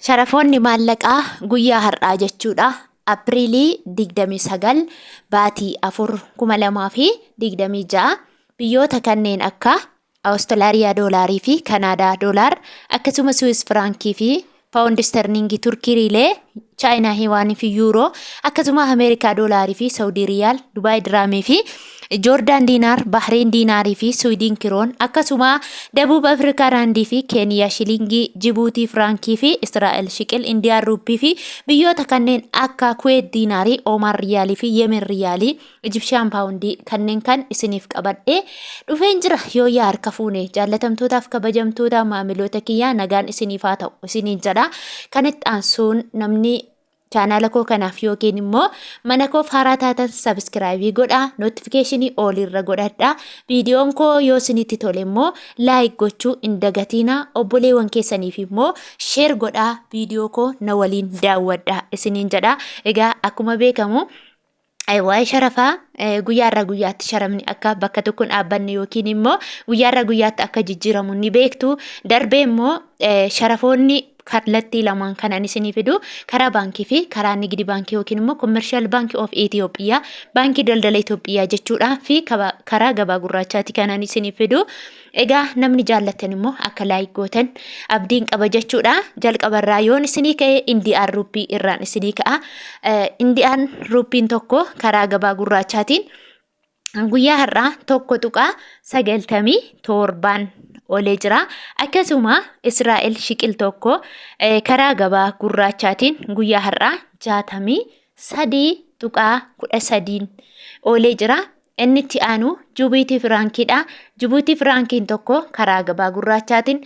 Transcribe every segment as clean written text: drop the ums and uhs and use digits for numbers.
Sharafoonni maallaqaa guyyaa har'aa jechuudha. Apiriilii 29 baatii 4,2026 biyyoota kanneen akka Awustiraaliyaa doolaarii fi Kanaadaa doolaar akkasumas Swiss firankii fi paawundi sterlingii Turkii riilee Chaayinaa hiwaanii fi yuuroo akkasumas Ameerikaa doolaarii fi Saawudii riyaal Dubaay diraamii fi Joordaan diinaar Bahrein diinaarii fi Swiidin kiroon akkasumas Dabuub Afrikaa raandii fi Keeniyaa shilingii Jibuutii firankii fi Israa'el shiqil Indiyaan ruuppii fi biyyoota kanneen akka Kuweet diinaarii Oman riyaalii fi Yemen riyaalii Ijipshaan paawundii kanneen kan isiniif qabadhee dhufeen jira. yoo yaa harka fuune jaallatamtootaaf kabajamtoota maamiloota kiyyaa nagaan isiniif haa ta'u isiniin jedha. Kanatti aansuun namni chaanala koo kanaaf yookiin immoo mana koof haaraa taatan sabskraayibii godhaa, notifikashinii oolirra godhadhaa. Viidiyoon koo yoo isinitti tole immoo laayik gochuu hin dagatinaa. Obboleewwan keessaniif immoo sheer godhaa, viidiyoo koo na waliin daawwadhaa isiniin jedha. Egaa akkuma beekamu waa'ee sharafaa guyyaarraa guyyaatti sharamni akka bakka tokkoon dhaabbanne yookiin immoo guyyaarraa guyyaatti akka jijjiiramu ni beektu. Darbee immoo sharafoonni kallattii lamaan kanan isinii fidu karaa baankii fi karaa nigdi baankii yookiin immoo commercial bank of Ethiopia baankii daldala Itoophiyaa jechuudha fi karaa gabaa gurraachaati kanan isinii fidu. Egaa namni jaallatan immoo akka laayik gootan abdiin qaba jechuudha. Jalqabarraa yoon isinii ka'e Indiyaan ruuppii irraan isinii ka'a. Indiyaan ruuppiin tokko karaa gabaa gurraachaatiin guyyaa har'aa 1.97 olee jira. Akkasuma Israa'el shiqil tokko karaa gabaa gurraachaatiin guyyaa har'aa 63.13 olee jira. Inni itti aanu Jibuutii firankiidha. Jibuutii firankiin tokko karaa gabaa gurraachaatiin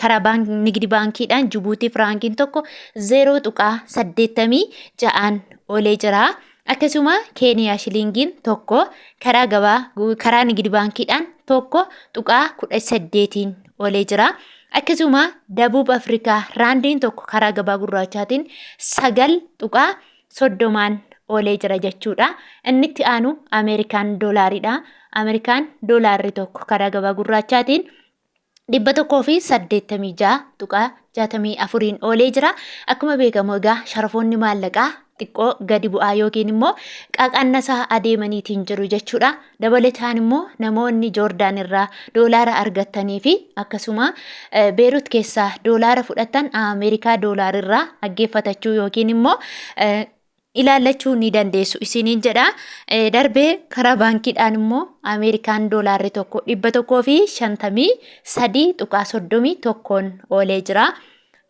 karaa nigdi baankiidhaan Jibuutii firankiin tokko 0.86 olee jira. Akkasuma Keeniyaa shilingiin tokko karaa nigdi baankiidhaan 1.18 olee jira. Akkasuma Dabuub Afrikaa raandiin tokko karaa gabaa gurraachaatiin 9.30 olee jira jechuudha. Inni itti aanu Ameerikaan doolaariidha. Ameerikaan doolaarri tokko karaa gabaa gurraachaatiin 186.64 olee jira. Akkuma beekamu egaa sharafoonni maallaqaa xiqqoo gadi bu'aa yookiin immoo qaqannasaa adeemaniitiin jiru jechuudha. Dabalataan immoo namoonni Joordaan irraa doolaara argatanii fi akkasuma Beerut keessaa doolaara fudhatan Ameerikaa doolaarirraa dhaggeeffatachuu yookiin immoo ilaallachuu ni dandeessu isiniin jedha. Darbee karaa baankiidhaan immoo Ameerikaan doolaarri tokko 153.31 oolee jira.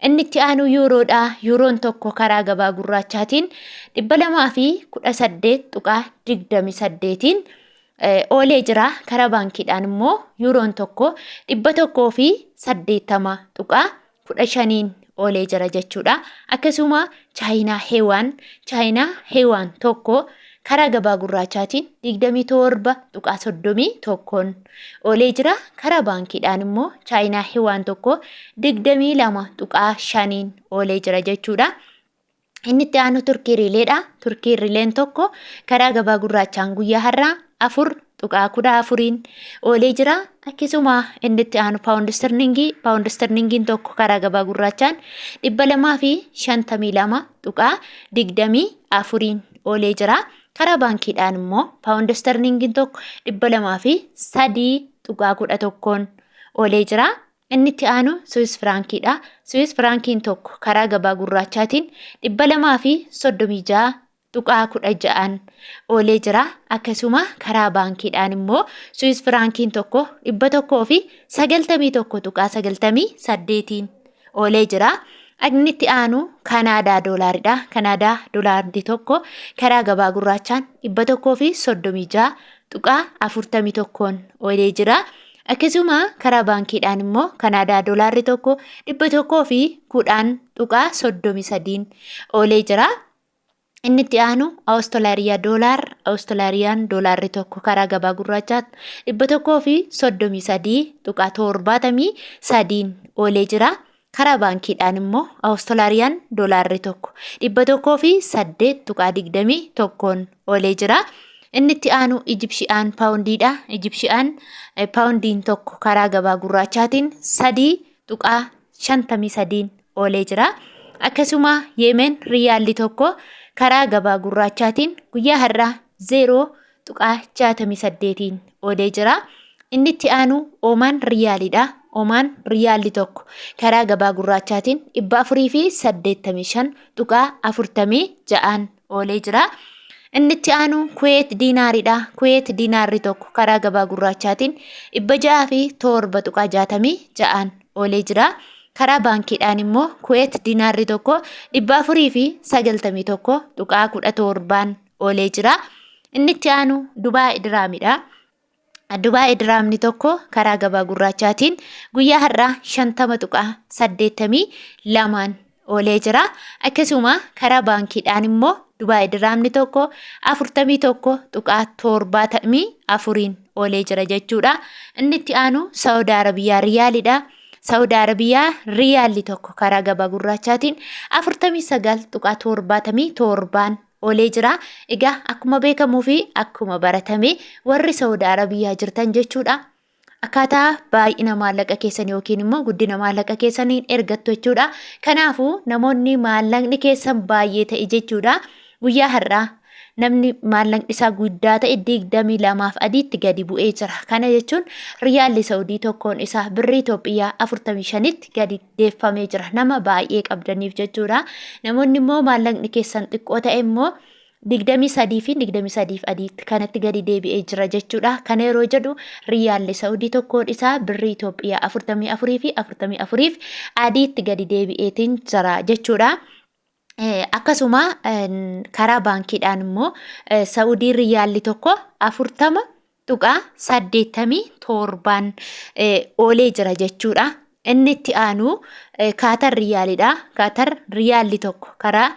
Inni itti aanu yuuroodha. Yuuroon tokko karaa gabaa gurraachaatiin 218.28 oolee jira. Karaa baankiidhaan immoo yuuroon tokko 180.15 oolee jira jechuudha. Akkasuma Chaayinaa heewaan tokko karaa gabaa gurraachaatiin 27.31 oolee jira. Karaa baankiidhaan immoo Chaayinaa heewaan tokko 22.5 oolee jira jechuudha. Inni itti aanu Turkii riileedha. Turkii riileen tokko karaa gabaa gurraachaan guyyaa har'aa 4.14 oolee jira. Akkasuma inni itti aanu paawundi sterlingiin tokko karaa gabaa gurraachaan 252.24 oolee jira. Karaa baankiidhaan immoo paawundi sterlingiin tokko 203.11 oolee jira. Inni itti aanu Swiss frankiidha. Swiss frankiin tokko karaa gabaa gurraachaatiin 236.16 oolee jira. Akkasuma karaa baankiidhaan immoo Swiss frankiin tokko 191.98 oolee jira. Inni itti aanu Kanaadaa doolaaridha. Kanaadaa doolaarri tokko karaa gabaa gurraachaan 136.41 oolee jira. Akkasuma karaa baankiidhaan immoo Kanaadaa doolaarri tokko 110.33 oolee jira. Inni itti aanu Awustiraaliyaan doolaarri tokko karaa gabaa gurraachaatti 133.73 oolee jira. Karaa baankiidhaan immoo Awustiraaliyaan doolaarri tokko 108.21 oolee jira. Inni itti aanu Ijipshaan paawundiidha. Ijipshaan paawundiin tokko karaa gabaa gurraachaatiin tuqaa 53 oolee jira. Akkasuma Yemen riyaalli tokko karaa gabaa gurraachaatiin guyyaa har'aa 0.68 oolee jira. Inni itti aanu Oman riyaalidha. Oman riyaalli tokko karaa gabaa gurraachaatiin 485.46 oolee jira. Inni itti aanu Kuwait diinaaridha. Kuwait diinaarri tokko karaa gabaa gurraachaatiin 607.66 oolee jira. Karaa baankiidhaan immoo Kuwait diinaarri tokko 491.17 oolee jira. Inni itti aanu Dubaay diraamidha. Dubaay diraamni tokko karaa gabaa gurraachaatiin guyyaa har'aa 50.82 oolee jira. Akkasuma karaa baankiidhaan immoo Dubaay diraamni tokko 41.74 oolee jira jechuudha. Inni itti aanu Saudi Arabiyaa riyaalidha. Saudi Arabiyaa riyaalli tokko karaa gabaa gurraachaatiin 49.77 oolee jira. Egaa akkuma beekamuu fi akkuma baratame warri Saudi Arabiyaa jirtan jechuudha. Akkaataa baay'ina maallaqa keessanii yookiin immoo guddina maallaqa keessanii ergattu jechuudha. Kanaafuu namoonni maallaqni keessan baay'ee ta'e jechuudha. Guyyaa har'aa namni maallaqni isaa guddaa ta'e 22 gadi bu'ee jira. Kana jechuun riyaalli Saudii tokkoon isaa birrii Itoophiyaa 45tti gadi deeffamee jira. Nama baay'ee qabdaniif jechuudha. Namoonni immoo maallaqni keessan xiqqoo ta'e immoo 23 fi 23 kanatti gadi deebi'ee jira jechuudha. Kana yeroo jedhu riyaalli Saudii tokkoon isaa birrii Itoophiyaa 44 fi 44 adiitti gadi deebi'eetiin jira jechuudha. Akkasuma karaa baankiidhaan immoo Saudii riyaalli tokko 40.87 oolee jira jechuudha. Inni itti aanu Kaatar riyaalidha. Kaatar riyaalli tokko karaa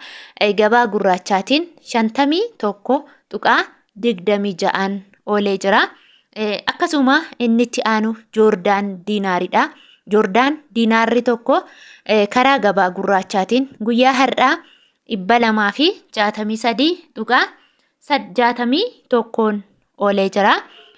gabaa gurraachaatiin 51.26 oolee jira. Akkasuma inni itti aanu Joordaan diinaaridha. Joordaan diinaarri tokko karaa gabaa gurraachaatiin guyyaa har'aa 263.61 oolee jira.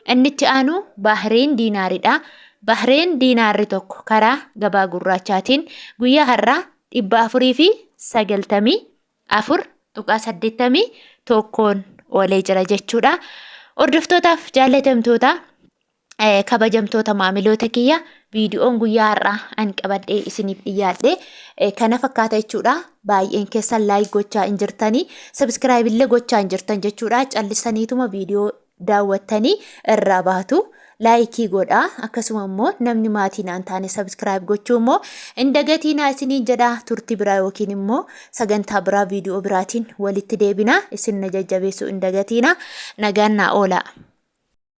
Inni itti aanu Bahrein diinaaridha. Bahrein diinaarri tokko karaa gabaa gurraachaatiin guyyaa har'aa 494.81 oolee jira jechuudha. Hordoftootaaf jaallatamtoota kabajamtoota maamiloota kiyya viidiyoon guyyaa har'aa ani qabadhee isiniif dhiyaadhe kana fakkaata jechuudha. Baay'een keessan laayik gochaa hin jirtanii, sabskiraayib illee gochaa hin jirtan jechuudha. Callisaniituma viidiyoo daawwattanii irraa baatu. Laayikii godhaa. Akkasuma immoo namni maatii naan taane sabskiraayib gochuu immoo hin dagatinaa isiniin jedha. Turtii biraa yookiin immoo sagantaa biraa viidiyoo biraatiin walitti deebina. Isin na jajjabeessuu hin dagatinaa. Nagaan naa oolaa.